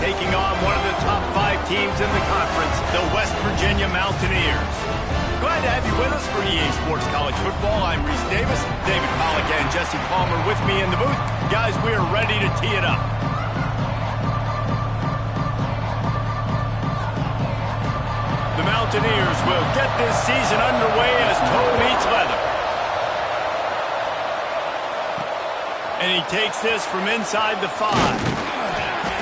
taking on one of the top 5 teams in the conference, the West Virginia Mountaineers. Glad to have you with us for EA Sports College Football. I'm Reese Davis, David Pollack and Jesse Palmer with me in the booth. Guys, we are ready to tee it up. The Mountaineers will get this season underway as toe meets leather. And he takes this from inside the 5.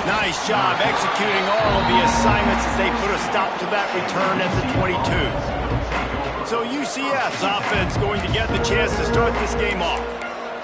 Nice job executing all of the assignments as they put a stop to that return at the 22. So UCF's offense going to get the chance to start this game off.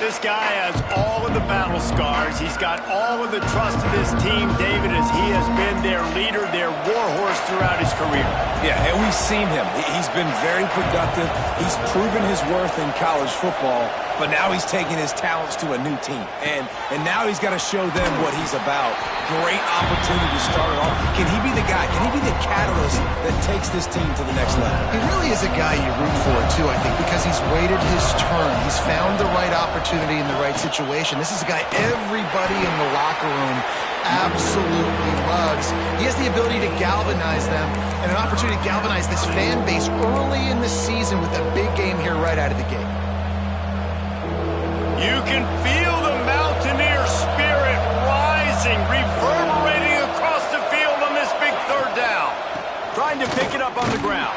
This guy has all of the battle scars. He's got all of the trust of this team, David, as he has been their leader, their warhorse throughout his career. Yeah, and we've seen him. He's been very productive. He's proven his worth in college football, but now he's taking his talents to a new team. And now he's got to show them what he's about. Great opportunity to start it off. Can he be the guy? Can he be the catalyst that takes this team to the next level? He really is a guy you root for, too, I think, because he's waited his turn. He's found the right opportunity in the right situation. This is a guy everybody in the locker room absolutely loves. He has the ability to galvanize them and an opportunity to galvanize this fan base early in the season with a big game here right out of the gate. You can feel the Mountaineer spirit rising, reverberating across the field on this big third down. Trying to pick it up on the ground.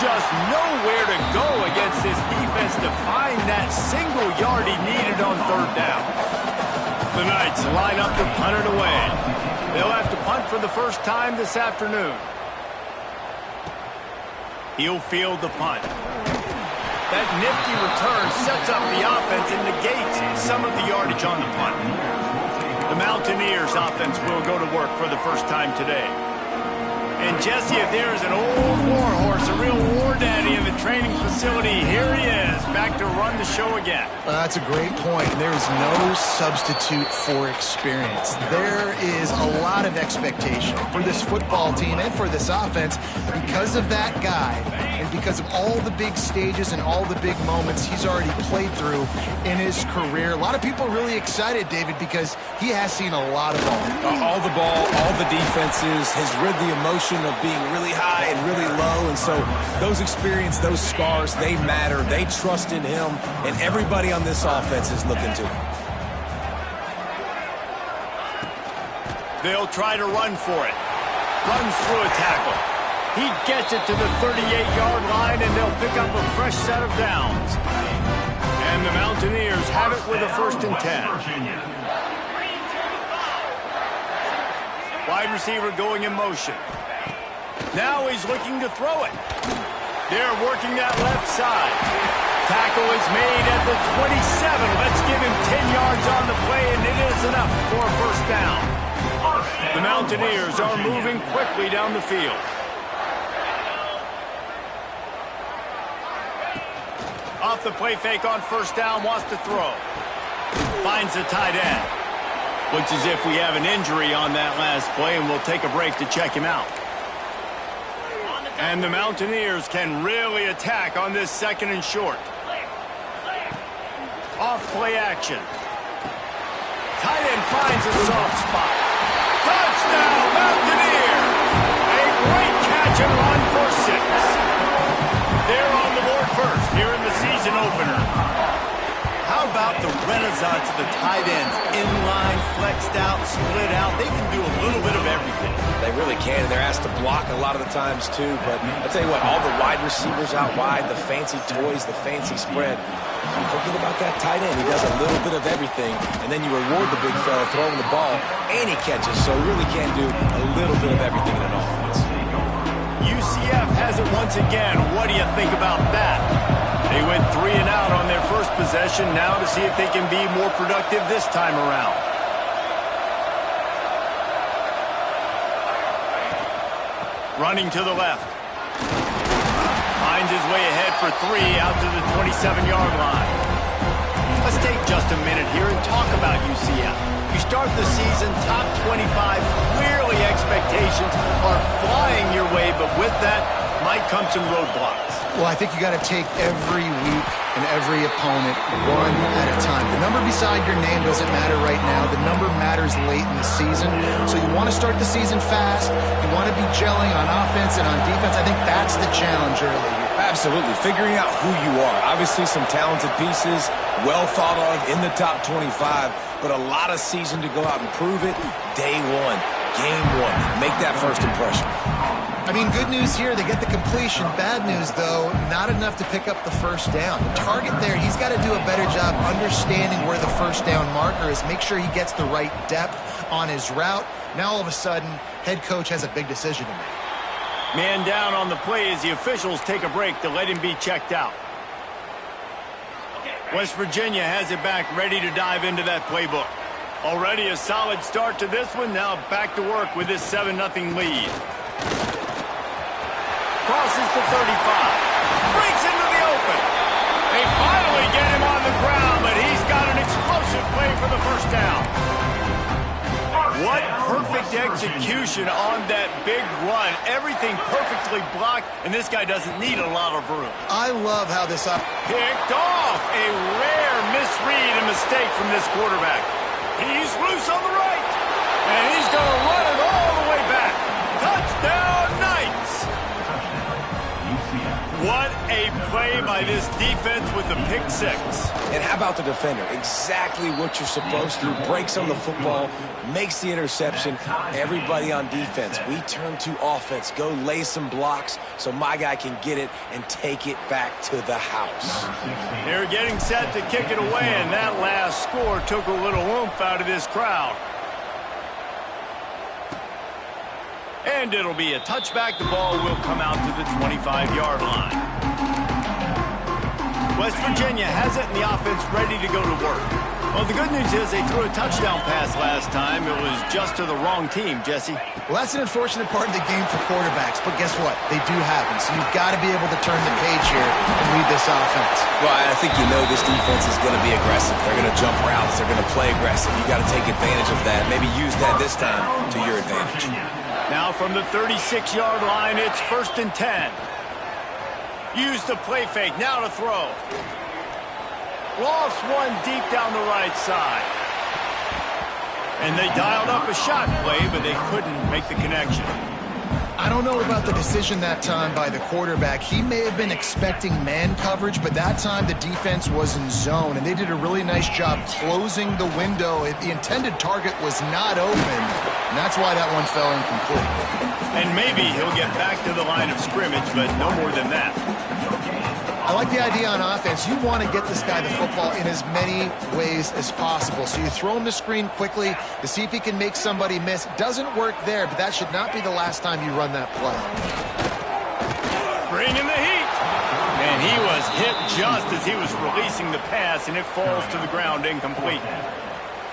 Just nowhere to go against this defense to find that single yard he needed on third down. The Knights line up to punt it away. They'll have to punt for the first time this afternoon. He'll field the punt. That nifty return sets up the offense and negates some of the yardage on the punt. The Mountaineers offense will go to work for the first time today. And Jesse, if there's an old warhorse, a real war daddy in the training facility, here he is, back to run the show again. That's a great point. There is no substitute for experience. There is a lot of expectation for this football team and for this offense because of that guy and because of all the big stages and all the big moments he's already played through in his career. A lot of people are really excited, David, because he has seen a lot of ball. All the ball, all the defenses, has rid the emotion of being really high and really low, and so those experience, those scars, they matter. They trust in him, and everybody on this offense is looking to him. They'll try to run for it. Runs through a tackle. He gets it to the 38-yard line, and they'll pick up a fresh set of downs. And the Mountaineers have it with a 1st and 10. Wide receiver going in motion. Now he's looking to throw it. They're working that left side. Tackle is made at the 27. Let's give him 10 yards on the play, and it is enough for a 1st down. The Mountaineers are moving quickly down the field. Off the play fake on 1st down, wants to throw. Finds the tight end. Looks as if we have an injury on that last play, and we'll take a break to check him out. And the Mountaineers can really attack on this 2nd and short. Off play action. Tight end finds a soft spot. Touchdown, Mountaineers! A great catch and run for 6. They're on the board first here in the season opener. How about the renaissance of the tight ends? Inline, flexed out, split out. They can do a little bit of everything. They really can, and they're asked to block a lot of the times, too. But I'll tell you what, all the wide receivers out wide, the fancy toys, the fancy spread, you forget about that tight end. He does a little bit of everything, and then you reward the big fella throwing the ball, and he catches, so he really can do a little bit of everything in an offense. UCF has it once again. What do you think about that? They went 3 and out on their first possession, now to see if they can be more productive this time around. Running to the left. Finds his way ahead for 3 out to the 27-yard line. Let's take just a minute here and talk about UCF. You start the season top 25, clearly expectations are flying your way, but with that, might come some roadblocks. Well, I think you got to take every week and every opponent one at a time. The number beside your name doesn't matter right now. The number matters late in the season. So you want to start the season fast. You want to be gelling on offense and on defense. I think that's the challenge early here. Absolutely. Figuring out who you are. Obviously some talented pieces, well thought of in the top 25, but a lot of season to go out and prove it. Day one, game one. Make that first impression. I mean, good news here, they get the completion. Bad news, though, not enough to pick up the first down. The target there, he's got to do a better job understanding where the first down marker is, make sure he gets the right depth on his route. Now, all of a sudden, head coach has a big decision to make. Man down on the play as the officials take a break to let him be checked out. West Virginia has it back, ready to dive into that playbook. Already a solid start to this one. Now back to work with this 7-0 lead. Crosses to 35. Breaks into the open. They finally get him on the ground, but he's got an explosive play for the first down. What perfect execution on that big run. Everything perfectly blocked, and this guy doesn't need a lot of room. I love how this up. Picked off. A rare misread and mistake from this quarterback. He's loose on the right, and he's going to run it all the way back. Touchdown, Knights! What a play by this defense with the pick six. And how about the defender? Exactly what you're supposed to. Breaks on the football, makes the interception. Everybody on defense, we turn to offense. Go lay some blocks so my guy can get it and take it back to the house. They're getting set to kick it away, and that last score took a little oomph out of this crowd. And it'll be a touchback. The ball will come out to the 25-yard line. West Virginia has it, and the offense ready to go to work. Well, the good news is they threw a touchdown pass last time. It was just to the wrong team, Jesse. Well, that's an unfortunate part of the game for quarterbacks, but guess what? They do happen, so you've got to be able to turn the page here and lead this offense. Well, I think you know this defense is going to be aggressive. They're going to jump routes. They're going to play aggressive. You've got to take advantage of that. Maybe use that this time to your advantage. Now from the 36-yard line, it's 1st and 10. Use the play fake, now to throw. Lost one deep down the right side. And they dialed up a shot play, but they couldn't make the connection. I don't know about the decision that time by the quarterback. He may have been expecting man coverage, but that time the defense was in zone, and they did a really nice job closing the window. The intended target was not open, and that's why that one fell incomplete. And maybe he'll get back to the line of scrimmage, but no more than that. I like the idea on offense. You want to get this guy the football in as many ways as possible. So you throw him the screen quickly to see if he can make somebody miss. Doesn't work there, but that should not be the last time you run that play. Bringing the heat. And he was hit just as he was releasing the pass, and it falls to the ground incomplete.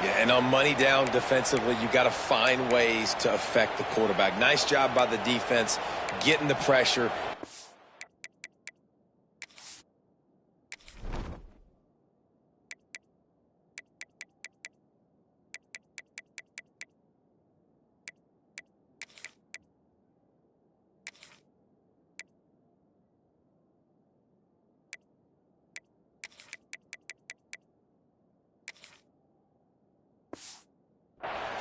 Yeah, and on money down defensively, you got to find ways to affect the quarterback. Nice job by the defense, getting the pressure.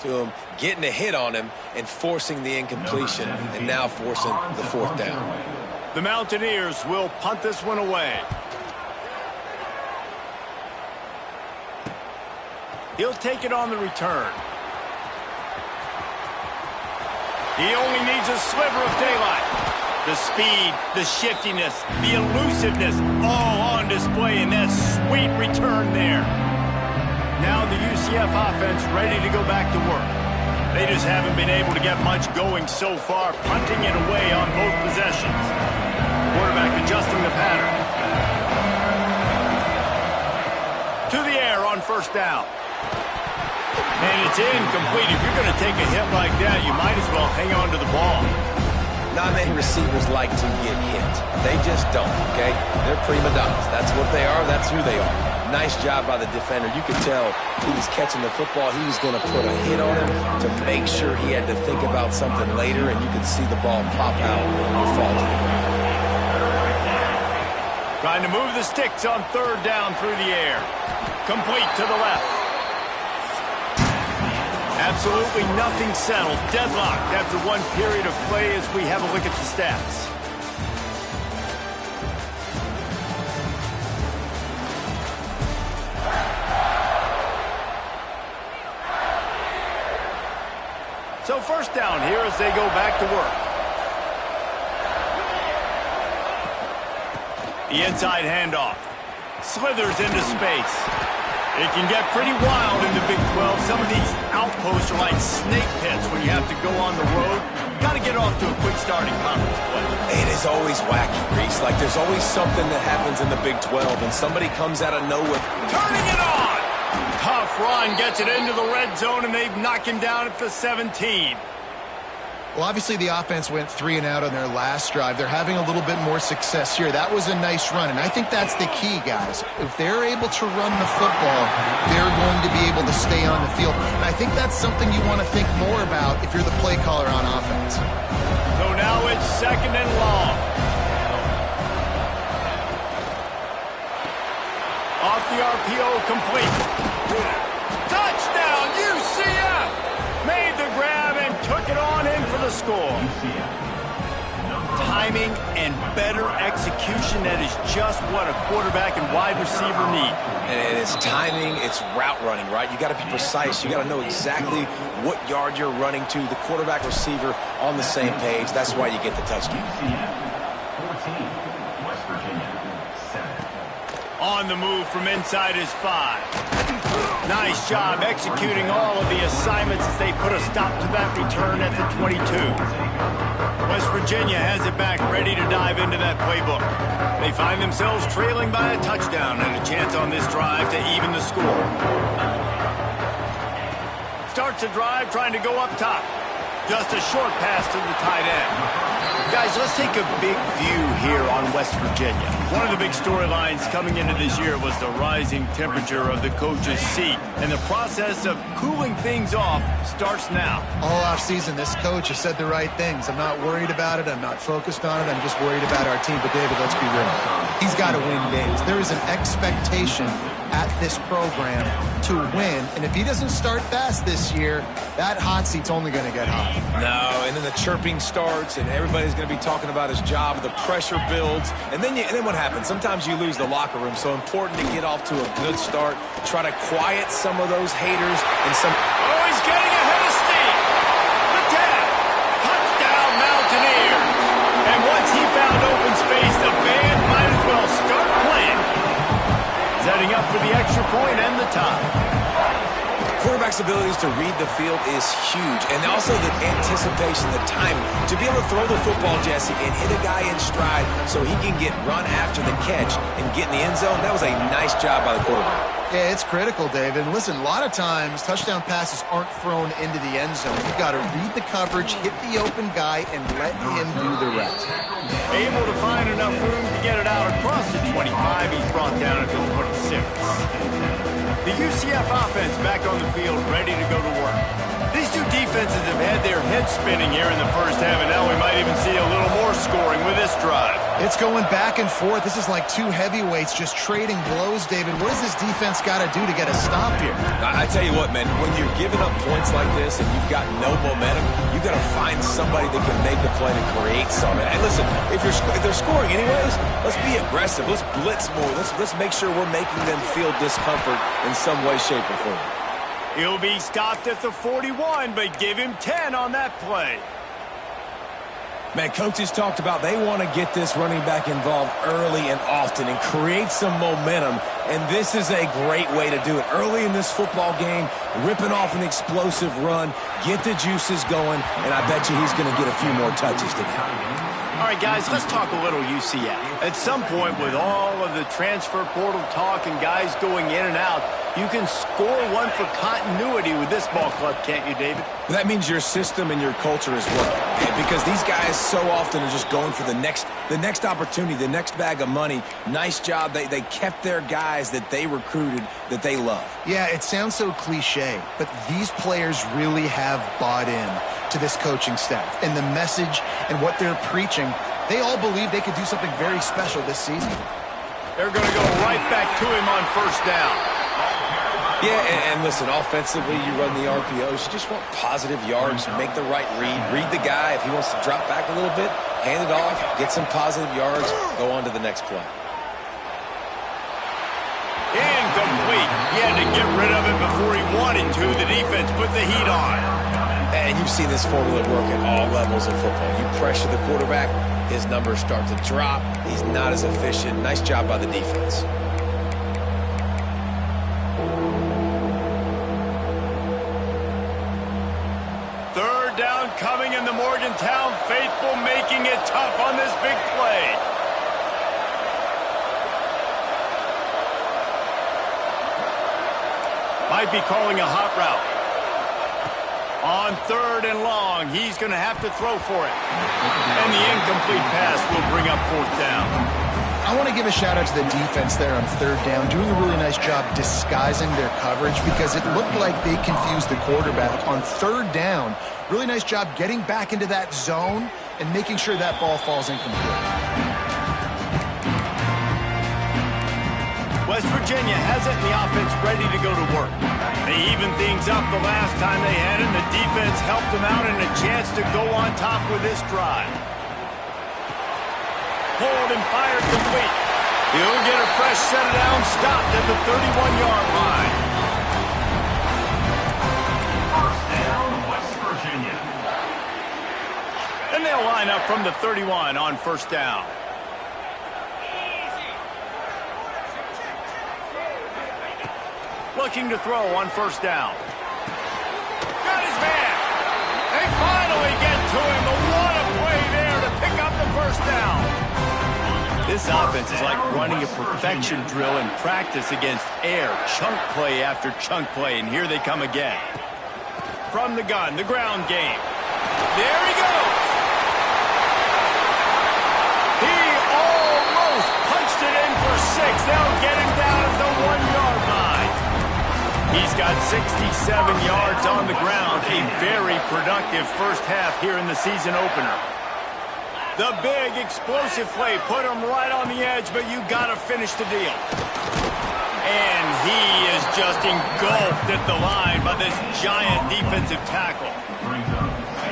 To him, getting a hit on him and forcing the incompletion, and now forcing the 4th down. The Mountaineers will punt this one away. He'll take it on the return. He only needs a sliver of daylight. The speed, the shiftiness, the elusiveness, all on display in that sweet return there. Now the UCF offense ready to go back to work. They just haven't been able to get much going so far, punting it away on both possessions. Quarterback adjusting the pattern. To the air on 1st down. And it's incomplete. If you're going to take a hit like that, you might as well hang on to the ball. Not many receivers like to get hit. They just don't, okay? They're prima donnas. That's what they are. That's who they are. Nice job by the defender. You could tell he was catching the football. He was going to put a hit on him to make sure he had to think about something later, and you could see the ball pop out and fall to the ground. Trying to move the sticks on third down through the air. Complete to the left. Absolutely nothing settled. Deadlocked after one period of play as we have a look at the stats. So first down here as they go back to work. The inside handoff. Slithers into space. It can get pretty wild in the Big 12. Some of these outposts are like snake pits when you have to go on the road. Got to get off to a quick start in conference play. It is always wacky, Reese. Like there's always something that happens in the Big 12 and somebody comes out of nowhere. Turning it on! Tough run gets it into the red zone and they knock him down at the 17. Well, obviously the offense went 3 and out on their last drive. They're having a little bit more success here. That was a nice run, and I think that's the key, guys. If they're able to run the football, they're going to be able to stay on the field. And I think that's something you want to think more about if you're the play caller on offense. So now it's second and long. Off the RPO, complete. Touchdown, UCF! Made the grab and took it on in for the score. Timing and better execution, that is just what a quarterback and wide receiver need. And it's timing, it's route running, right? You got to be precise. You got to know exactly what yard you're running to. The quarterback receiver on the same page. That's why you get the touchdown. On the move from inside his 5. Nice job executing all of the assignments as they put a stop to that return at the 22. West Virginia has it back, ready to dive into that playbook. They find themselves trailing by a touchdown and a chance on this drive to even the score. Starts a drive trying to go up top. Just a short pass to the tight end. Guys, let's take a big view here on West Virginia. One of the big storylines coming into this year was the rising temperature of the coach's seat, and the process of cooling things off starts now. All offseason, this coach has said the right things. I'm not worried about it. I'm not focused on it. I'm just worried about our team. But, David, let's be real. He's got to win games. There is an expectation at this program to win, and if he doesn't start fast this year, that hot seat's only going to get hot. No, and then the chirping starts, and everybody's going to be talking about his job. The pressure builds, and then what happens? Sometimes you lose the locker room, so important to get off to a good start. Try to quiet some of those haters and some... Oh, he's getting ahead of steam! The tap! Touchdown, Mountaineers! And once he found open space, the band might as well start playing. Setting up for the extra point and the tie. Quarterback's abilities to read the field is huge, and also the anticipation, the timing. To be able to throw the football, Jesse, and hit a guy in stride so he can get run after the catch and get in the end zone, that was a nice job by the quarterback. Yeah, it's critical, David. And listen, a lot of times touchdown passes aren't thrown into the end zone. You've got to read the coverage, hit the open guy, and let him do the rest. Able to find enough room to get it out across the 25. He's brought down at the 26. The UCF offense back on the field, ready to go to work. These two defenses have had their heads spinning here in the first half, and now we might even see a little more scoring with this drive. It's going back and forth. This is like two heavyweights just trading blows, David. What does this defense got to do to get a stop here? I tell you what, man, when you're giving up points like this and you've got no momentum, you got to find somebody that can make a play to create something. And listen, if they're scoring anyways, let's be aggressive. Let's blitz more. Let's make sure we're making them feel discomfort in some way, shape, or form. He'll be stopped at the 41, but give him 10 on that play. Man, coaches talked about they want to get this running back involved early and often and create some momentum, and this is a great way to do it. Early in this football game, ripping off an explosive run, get the juices going, and I bet you he's going to get a few more touches today. All right, guys, let's talk a little UCF. At some point, with all of the transfer portal talk and guys going in and out, you can score one for continuity with this ball club, can't you, David? That means your system and your culture is working. Because these guys so often are just going for the next opportunity, the next bag of money. Nice job. They kept their guys that they recruited, that they love. Yeah, it sounds so cliche, but these players really have bought in to this coaching staff and the message and what they're preaching. They all believe they could do something very special this season. They're going to go right back to him on first down. Yeah, and listen, offensively, you run the RPOs. You just want positive yards, make the right read the guy. If he wants to drop back a little bit, hand it off, get some positive yards, go on to the next play. Incomplete. He had to get rid of it before he wanted to. The defense put the heat on. And you've seen this formula work at all levels of football. You pressure the quarterback, his numbers start to drop. He's not as efficient. Nice job by the defense. Third down coming in the Morgantown faithful, making it tough on this big play. Might be calling a hot route. On third and long, he's going to have to throw for it. And the incomplete pass will bring up fourth down. I want to give a shout out to the defense there on third down, doing a really nice job disguising their coverage because it looked like they confused the quarterback on third down. Really nice job getting back into that zone and making sure that ball falls incomplete. West Virginia has it and the offense ready to go to work. They evened things up the last time they had it, and the defense helped them out and a chance to go on top with this drive. Pulled and fired complete. He'll get a fresh set down, stopped at the 31-yard line. First down, West Virginia. And they'll line up from the 31 on first down. Looking to throw on first down. Got his man. They finally get to him. But what a play there to pick up the first down. This offense is like running a perfection drill in practice against air. Chunk play after chunk play, and here they come again. From the gun, the ground game. There he goes. He almost punched it in for 6. They'll get him down at the 1-yard line. He's got 67 yards on the ground. A very productive first half here in the season opener. The big explosive play put him right on the edge, but you got to finish the deal. And he is just engulfed at the line by this giant defensive tackle.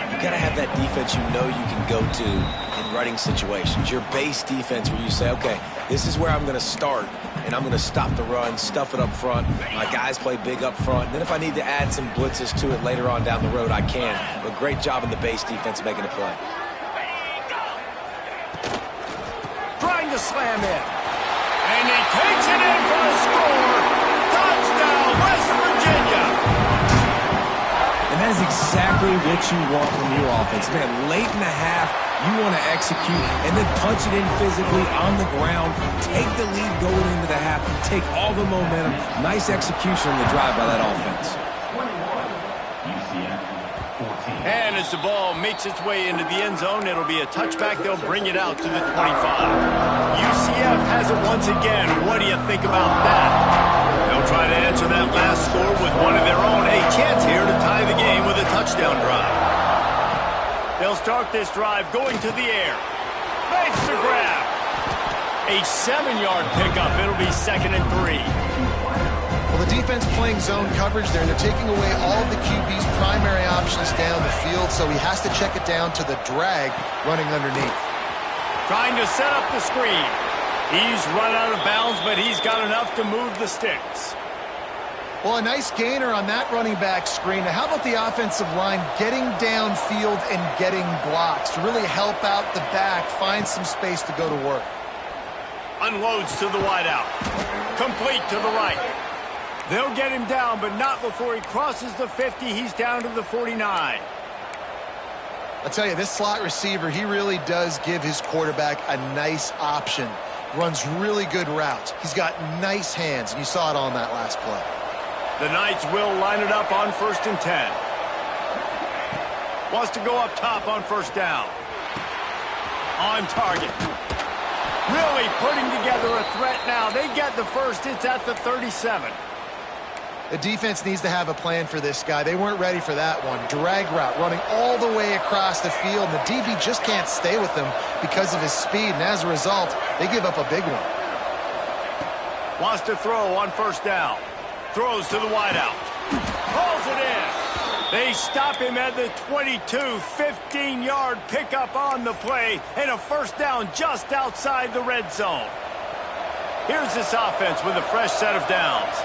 You got to have that defense you know you can go to in running situations. Your base defense where you say, okay, this is where I'm going to start, and I'm going to stop the run, stuff it up front. My guys play big up front. Then if I need to add some blitzes to it later on down the road, I can. But great job in the base defense making a play. Trying to slam in. And he takes it in for a score. Touchdown, West Virginia. And that is exactly what you want from your offense. Man, late in the half, you want to execute and then punch it in physically on the ground. Take the lead going into the half. Take all the momentum. Nice execution on the drive by that offense. 21, UCF, 14. And as the ball makes its way into the end zone, it'll be a touchback. They'll bring it out to the 25. UCF has it once again. What do you think about that? They'll try to answer that last score with one of their own. A chance here to tie the game with a touchdown drive. They'll start this drive going to the air. Makes the grab. A 7-yard pickup. It'll be 2nd and 3. Well, the defense playing zone coverage there, and they're taking away all of the QB's primary options down the field, so he has to check it down to the drag running underneath. Trying to set up the screen. He's run out of bounds, but he's got enough to move the sticks. Well, a nice gainer on that running back screen. Now, how about the offensive line getting downfield and getting blocks to really help out the back, find some space to go to work? Unloads to the wideout. Complete to the right. They'll get him down, but not before he crosses the 50. He's down to the 49. I'll tell you, this slot receiver, he really does give his quarterback a nice option. Runs really good routes. He's got nice hands, and you saw it on that last play. The Knights will line it up on 1st and 10. Wants to go up top on first down. On target. Really putting together a threat now. They get the first. It's at the 37. The defense needs to have a plan for this guy. They weren't ready for that one. Drag route, running all the way across the field. And the DB just can't stay with him because of his speed. And as a result, they give up a big one. Wants to throw on first down. Throws to the wideout. Pulls it in. They stop him at the 22, 15-yard pickup on the play, and a first down just outside the red zone. Here's this offense with a fresh set of downs.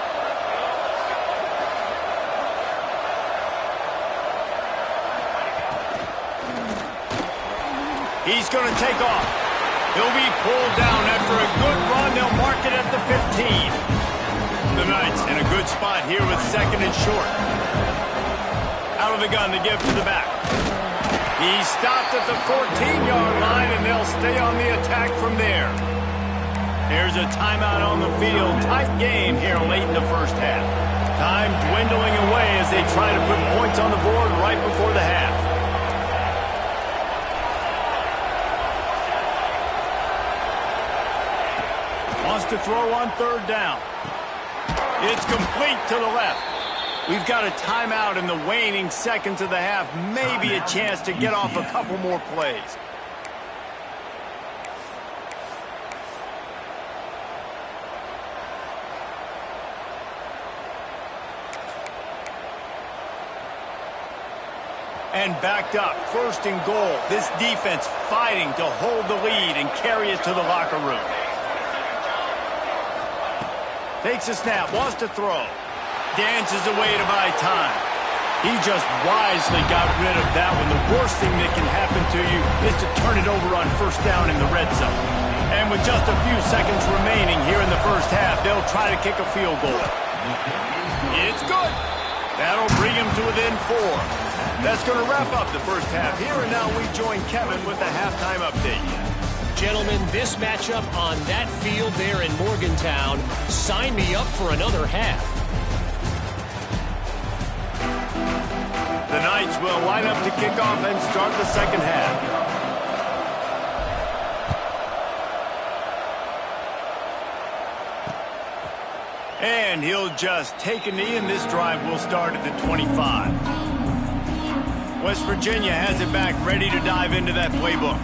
He's going to take off. He'll be pulled down after a good run. They'll mark it at the 15. The Knights in a good spot here with second and short. Out of the gun to give to the back. He stopped at the 14-yard line, and they'll stay on the attack from there. There's a timeout on the field. Tight game here late in the first half. Time dwindling away as they try to put points on the board right before the half. Wants to throw on third down. It's complete to the left. We've got a timeout in the waning seconds of the half. Maybe a chance to get off a couple more plays. And backed up, first and goal. This defense fighting to hold the lead and carry it to the locker room. Takes a snap, wants to throw. Dances away to buy time. He just wisely got rid of that one. The worst thing that can happen to you is to turn it over on first down in the red zone. And with just a few seconds remaining here in the first half, they'll try to kick a field goal. It's good. That'll bring him to within 4. That's going to wrap up the first half here, and now we join Kevin with the halftime update. Gentlemen, this matchup on that field there in Morgantown, sign me up for another half. The Knights will line up to kick off and start the second half. And he'll just take a knee, and this drive will start at the 25. West Virginia has it back, ready to dive into that playbook.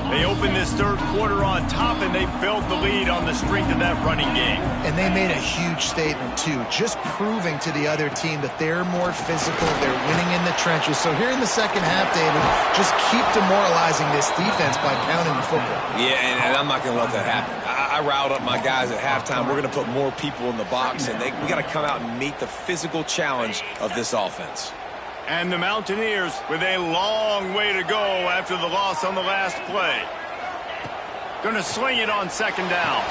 They open this third quarter on top, and they built the lead on the strength of that running game. And they made a huge statement, too, just proving to the other team that they're more physical, they're winning in the trenches. So here in the second half, David, just keep demoralizing this defense by pounding the football. Yeah, and I'm not going to let that happen. I riled up my guys at halftime. We're going to put more people in the box, and we got to come out and meet the physical challenge of this offense. And the Mountaineers with a long way to go after the loss on the last play. Going to sling it on second down.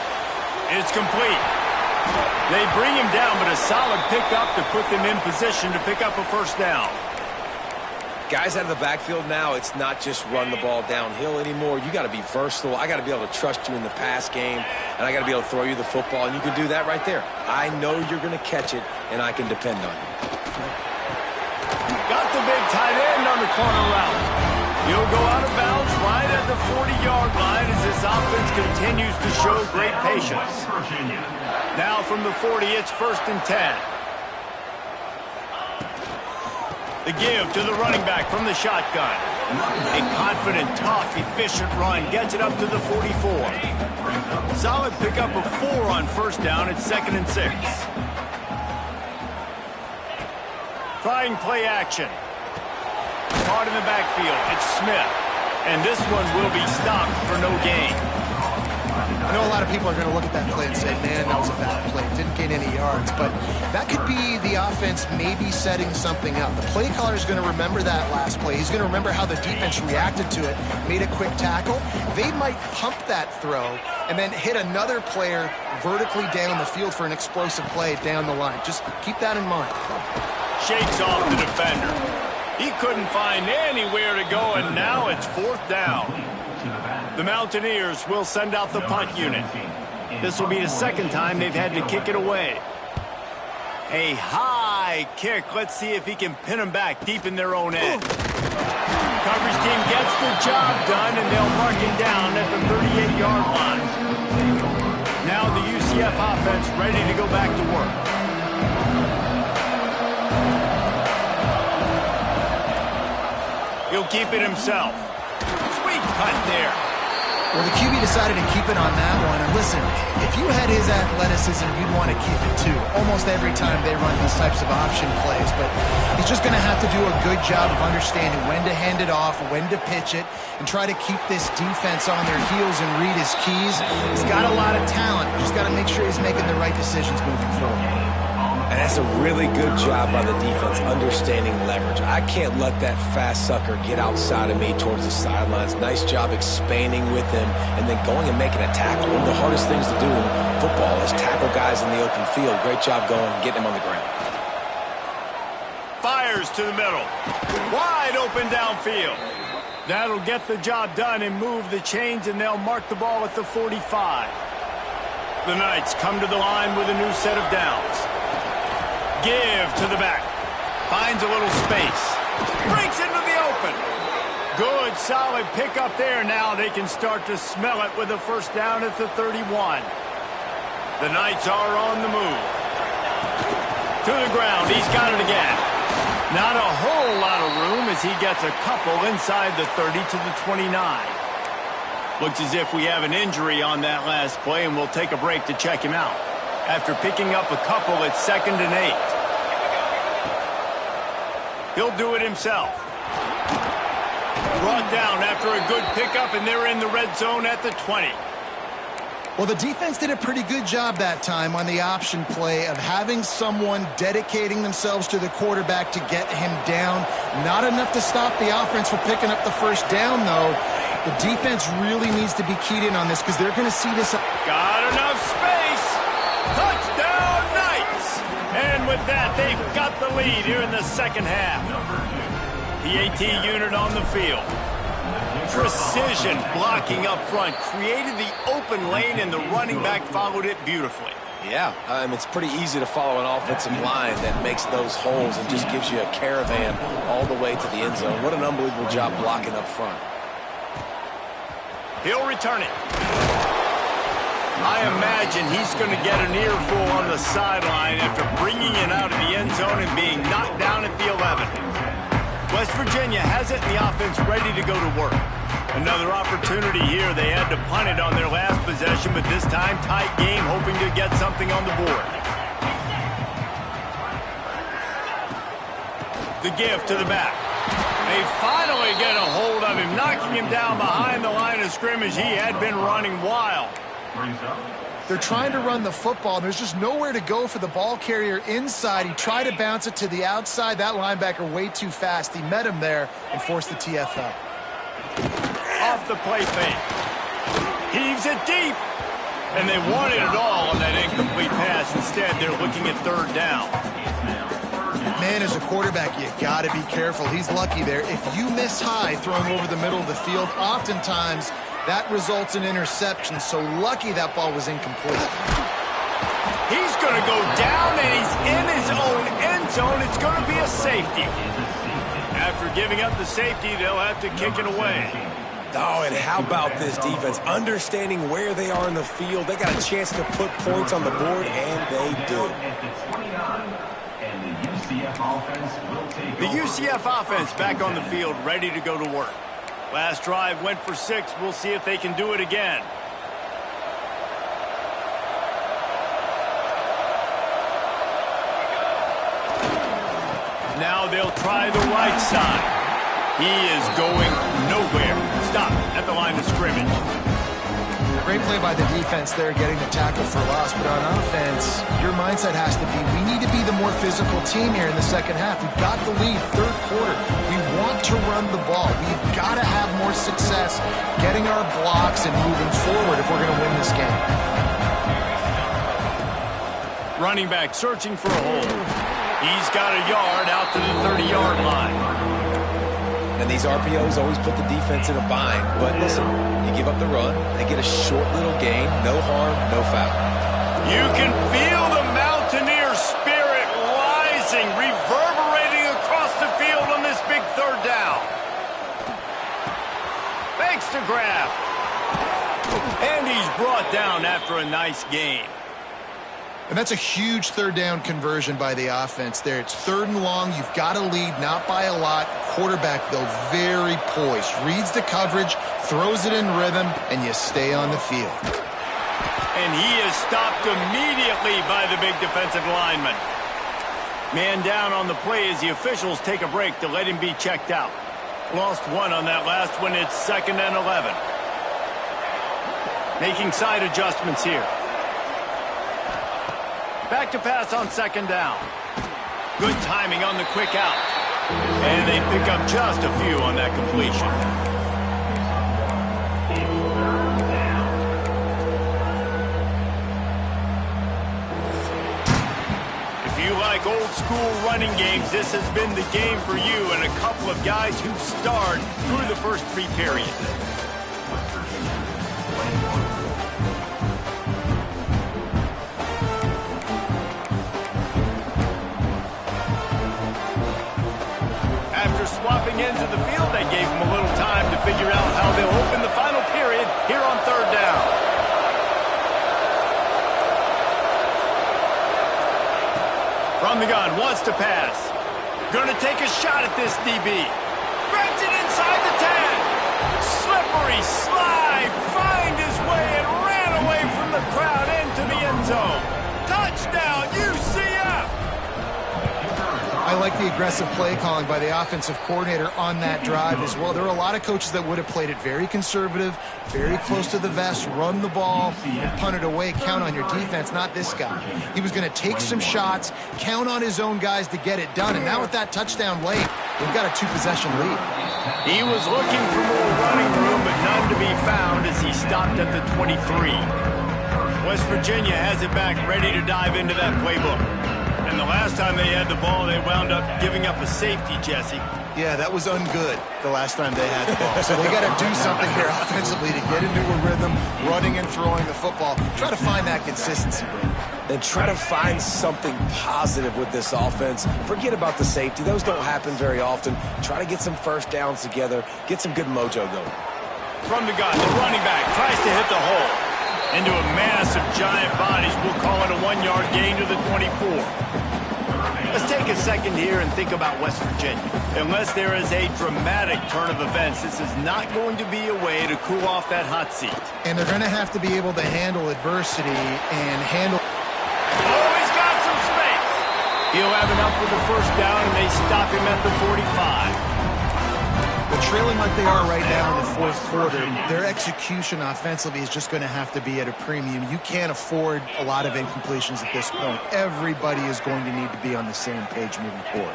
It's complete. They bring him down, but a solid pickup to put them in position to pick up a first down. Guys out of the backfield now, it's not just run the ball downhill anymore. You got to be versatile. I got to be able to trust you in the pass game, and I got to be able to throw you the football, and you can do that right there. I know you're going to catch it, and I can depend on you. Got the big tight end on the corner route. He'll go out of bounds right at the 40-yard line as this offense continues to show great patience. Now from the 40, it's first and 10. The give to the running back from the shotgun. A confident, tough, efficient run gets it up to the 44. Solid pickup of 4 on first down. It's second and 6. Trying play action. Caught in the backfield. It's Smith. And this one will be stopped for no gain. I know a lot of people are going to look at that play and say, man, that was a bad play. Didn't gain any yards. But that could be the offense maybe setting something up. The play caller is going to remember that last play. He's going to remember how the defense reacted to it, made a quick tackle. They might pump that throw and then hit another player vertically down the field for an explosive play down the line. Just keep that in mind. Shakes off the defender. He couldn't find anywhere to go, and now it's fourth down. The Mountaineers will send out the punt unit. This will be the second time they've had to kick it away. A high kick. Let's see if he can pin them back deep in their own end. Coverage team gets the job done, and they'll mark him down at the 38-yard line. Now the UCF offense ready to go back to work. He'll keep it himself. Sweet cut there. Well, the QB decided to keep it on that one. And listen, if you had his athleticism, you'd want to keep it too. Almost every time they run these types of option plays. But he's just going to have to do a good job of understanding when to hand it off, when to pitch it, and try to keep this defense on their heels and read his keys. He's got a lot of talent. Just got to make sure he's making the right decisions moving forward. And that's a really good job by the defense, understanding leverage. I can't let that fast sucker get outside of me towards the sidelines. Nice job expanding with him and then going and making a tackle. One of the hardest things to do in football is tackle guys in the open field. Great job going and getting him on the ground. Fires to the middle. Wide open downfield. That'll get the job done and move the chains, and they'll mark the ball at the 45. The Knights come to the line with a new set of downs. Give to the back. Finds a little space. Breaks into the open. Good, solid pickup there. Now they can start to smell it with a first down at the 31. The Knights are on the move. To the ground. He's got it again. Not a whole lot of room as he gets a couple inside the 30 to the 29. Looks as if we have an injury on that last play, and we'll take a break to check him out. After picking up a couple, it's 2nd and 8. He'll do it himself. Brought down after a good pickup, and they're in the red zone at the 20. Well, the defense did a pretty good job that time on the option play of having someone dedicating themselves to the quarterback to get him down. Not enough to stop the offense from picking up the first down, though. The defense really needs to be keyed in on this because they're going to see this. Got enough space. Touchdown, Knights! And with that, they've got the lead here in the second half. The AT unit on the field. Precision blocking up front. Created the open lane, and the running back followed it beautifully. Yeah, it's pretty easy to follow an offensive line that makes those holes and just gives you a caravan all the way to the end zone. What an unbelievable job blocking up front. He'll return it. I imagine he's going to get an earful on the sideline after bringing it out of the end zone and being knocked down at the 11. West Virginia has it, and the offense ready to go to work. Another opportunity here. They had to punt it on their last possession, but this time tight game, hoping to get something on the board. The give to the back. They finally get a hold of him, knocking him down behind the line of scrimmage. He had been running wild. They're trying to run the football, and there's just nowhere to go for the ball carrier inside. He tried to bounce it to the outside. That linebacker way too fast. He met him there and forced the TFL. Off the play fake. Heaves it deep. And they wanted it all on that incomplete pass. Instead, they're looking at 3rd down. Man, as a quarterback, you got to be careful. He's lucky there. If you miss high throwing over the middle of the field, oftentimes that results in interception. So lucky that ball was incomplete. He's going to go down, and he's in his own end zone. It's going to be a safety. After giving up the safety, they'll have to kick it away. Oh, and how about this defense? Understanding where they are in the field. They got a chance to put points on the board, and they do. The UCF offense back on the field, ready to go to work. Last drive went for 6. We'll see if they can do it again. Now they'll try the right side. He is going nowhere. Stop at the line of scrimmage. Great play by the defense there, getting the tackle for loss. But on offense, your mindset has to be, we need to be the more physical team here in the second half. We've got the lead, 3rd quarter. We want to run the ball. We've got to have more success getting our blocks and moving forward if we're going to win this game. Running back searching for a hole. He's got a yard out to the 30-yard line. And these RPOs always put the defense in a bind. But listen, you give up the run, they get a short little gain, no harm, no foul. You can feel the Mountaineer spirit rising, reverberating across the field on this big 3rd down. Makes the grab. And he's brought down after a nice gain. And that's a huge third down conversion by the offense there. It's 3rd and long. You've got to lead, not by a lot. Quarterback, though, very poised. Reads the coverage, throws it in rhythm, and you stay on the field. And he is stopped immediately by the big defensive lineman. Man down on the play as the officials take a break to let him be checked out. Lost 1 on that last one. It's 2nd and 11. Making side adjustments here. Back to pass on 2nd down. Good timing on the quick out. And they pick up just a few on that completion. If you like old school running games, this has been the game for you and a couple of guys who starred through the first 3 periods. Swapping ends of the field, they gave him a little time to figure out how they'll open the final period here on 3rd down. From the gun, wants to pass. Going to take a shot at this DB. Grabs it inside the 10. Slippery slide, find his way and ran away from the crowd into the end zone. Touchdown, UCF! I like the aggressive play calling by the offensive coordinator on that drive as well. There are a lot of coaches that would have played it very conservative, very close to the vest, run the ball, and punt it away, count on your defense, not this guy. He was going to take some shots, count on his own guys to get it done, and now with that touchdown late, we've got a 2-possession lead. He was looking for more running room, but none to be found as he stopped at the 23. West Virginia has it back, ready to dive into that playbook. And the last time they had the ball, they wound up giving up a safety, Jesse. Yeah, that was ungood the last time they had the ball. So they got to do something here offensively to get into a rhythm, running and throwing the football. Try to find that consistency, bro. And try to find something positive with this offense. Forget about the safety. Those don't happen very often. Try to get some first downs together. Get some good mojo going. From the gun, the running back tries to hit the hole. Into a mass of giant bodies. We'll call it a 1-yard gain to the 24. Let's take a second here and think about West Virginia. Unless there is a dramatic turn of events, this is not going to be a way to cool off that hot seat. And they're going to have to be able to handle adversity and handle... Oh, he's got some space. He'll have enough for the first down, and they stop him at the 45. But trailing like they are right now in the 4th quarter, their execution offensively is just going to have to be at a premium. You can't afford a lot of incompletions at this point. Everybody is going to need to be on the same page moving forward.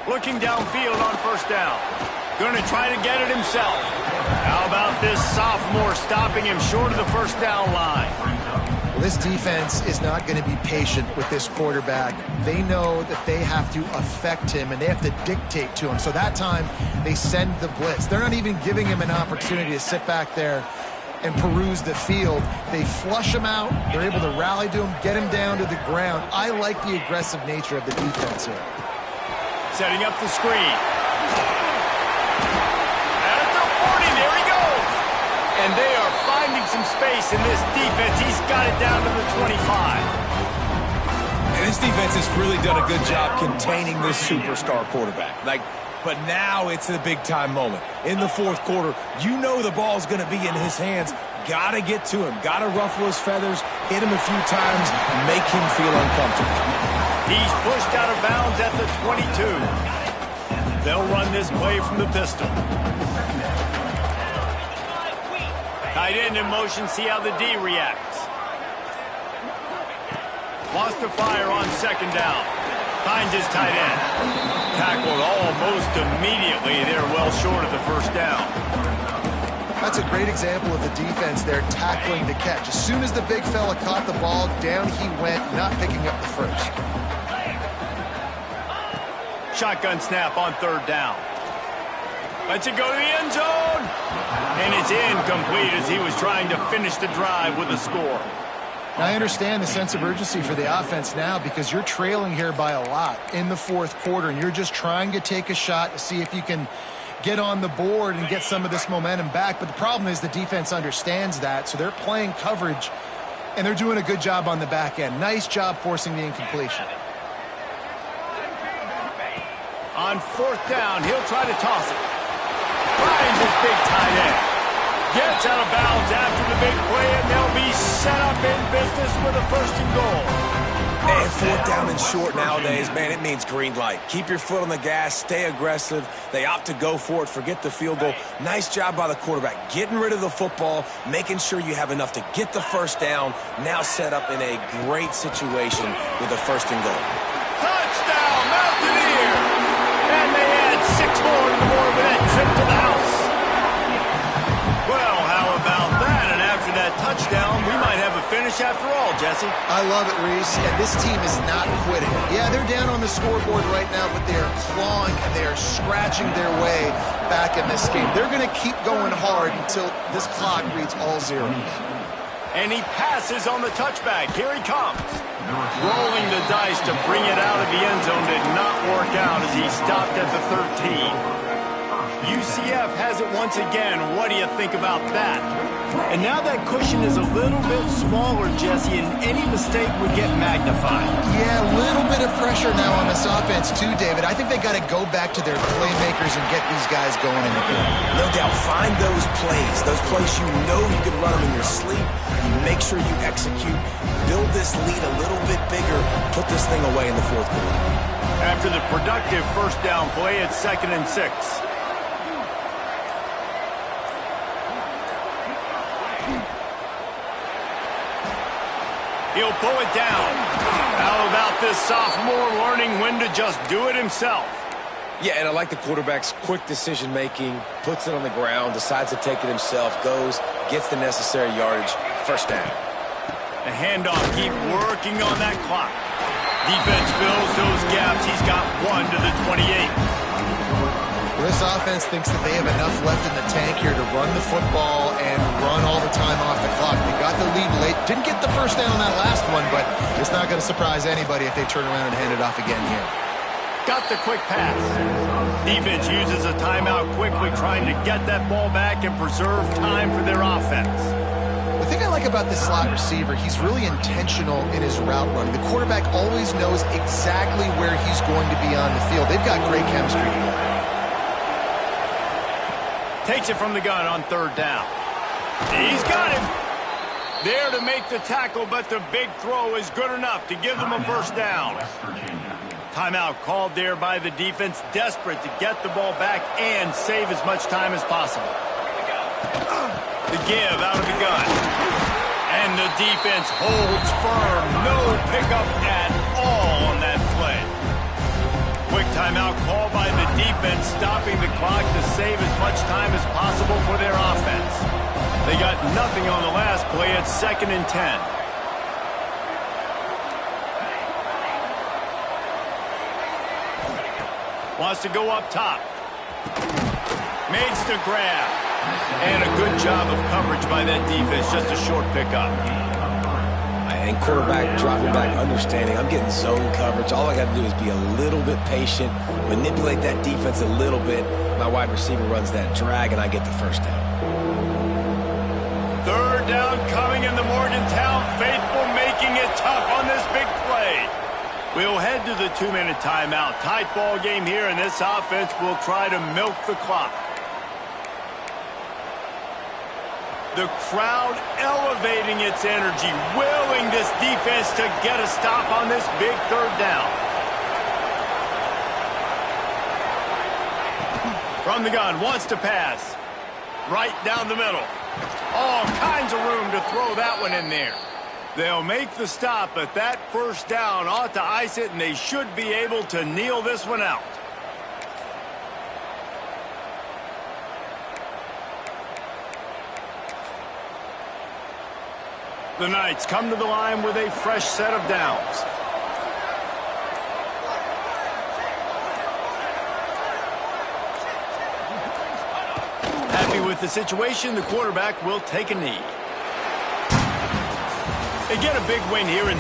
Looking downfield on 1st down. Going to try to get it himself. How about this sophomore stopping him short of the 1st down line? This defense is not going to be patient with this quarterback. They know that they have to affect him, and they have to dictate to him. So that time, they send the blitz. They're not even giving him an opportunity to sit back there and peruse the field. They flush him out. They're able to rally to him, get him down to the ground. I like the aggressive nature of the defense here. Setting up the screen. At the 40, there he goes. And they are finding some space in this defense. He's got it down to the 25. And this defense has really done a good job containing this superstar quarterback. But now it's a big-time moment. In the 4th quarter, you know the ball's going to be in his hands. Got to get to him. Got to ruffle his feathers, hit him a few times, make him feel uncomfortable. He's pushed out of bounds at the 22. They'll run this play from the pistol. Tight end in motion, see how the D reacts. Wants to fire on 2nd down. Finds his tight end. Tackled almost immediately. They're well short of the 1st down. That's a great example of the defense there tackling the catch. As soon as the big fella caught the ball, down he went, not picking up the first. Shotgun snap on 3rd down. Lets it go to the end zone. And it's incomplete as he was trying to finish the drive with a score. Now, I understand the sense of urgency for the offense now because you're trailing here by a lot in the 4th quarter, and you're just trying to take a shot to see if you can get on the board and get some of this momentum back. But the problem is the defense understands that, so they're playing coverage And they're doing a good job on the back end. Nice job forcing the incompletion. On 4th down, he'll try to toss it. Finds his big tight end. Gets out of bounds after the big play, and they'll be set up in business with a 1st and goal. And 4th down and short nowadays, man, it means green light. Keep your foot on the gas, stay aggressive. They opt to go for it, forget the field goal. Nice job by the quarterback, getting rid of the football, making sure you have enough to get the 1st down, now set up in a great situation with a 1st and goal. Touchdown, Mountaineers! And they add 6 more to the board with that trip to the house. Well, how about that? And after that touchdown, we might have a finish after all, Jesse. I love it, Reese, and this team is not quitting. Yeah, they're down on the scoreboard right now, but they are clawing and they are scratching their way back in this game. They're going to keep going hard until this clock reads all zeros. And he passes on the touchback. Here he comes. Rolling the dice to bring it out of the end zone did not work out as he stopped at the 13. UCF has it once again. What do you think about that? And now that cushion is a little bit smaller, Jesse, and any mistake would get magnified. Yeah, a little bit of pressure now on this offense too, David. I think they got to go back to their playmakers and get these guys going in the game. No doubt, find those plays you know you can run them in your sleep. You make sure you execute, build this lead a little bit bigger, put this thing away in the 4th quarter. After the productive 1st down play, it's 2nd and 6. He'll pull it down. How about this sophomore learning when to just do it himself? Yeah, and I like the quarterback's quick decision-making, puts it on the ground, decides to take it himself, goes, gets the necessary yardage, 1st down. The handoff, keep working on that clock. Defense fills those gaps. He's got 1 to the 28. This offense thinks that they have enough left in the tank here to run the football and run all the time off the clock. They got the lead late. Didn't get the 1st down on that last one, but it's not going to surprise anybody if they turn around and hand it off again here. Got the quick pass. Defense uses a timeout quickly, trying to get that ball back and preserve time for their offense. The thing I like about this slot receiver, he's really intentional in his route running. The quarterback always knows exactly where he's going to be on the field. They've got great chemistry together. Takes it from the gun on 3rd down. He's got him. There to make the tackle, but the big throw is good enough to give them a 1st down. Timeout called there by the defense, desperate to get the ball back and save as much time as possible. The give out of the gun. And the defense holds firm. No pickup at all on that play. Quick timeout called by the defense, stopping the clock to save as much time as possible for their offense. They got nothing on the last play. It's 2nd and 10. Wants to go up top. Makes the grab. And a good job of coverage by that defense. Just a short pickup. And quarterback dropping back, understanding I'm getting zone coverage. All I got to do is be a little bit patient, manipulate that defense a little bit. My wide receiver runs that drag, and I get the 1st down. 3rd down coming in the Morgantown faithful, making it tough on this big play. We'll head to the 2-minute timeout. Tight ball game here, and this offense will try to milk the clock. The crowd elevating its energy, willing this defense to get a stop on this big 3rd down. From the gun, wants to pass. Right down the middle. All kinds of room to throw that one in there. They'll make the stop, but that 1st down ought to ice it, and they should be able to kneel this one out. The Knights come to the line with a fresh set of downs. Happy with the situation, the quarterback will take a knee. They get a big win here in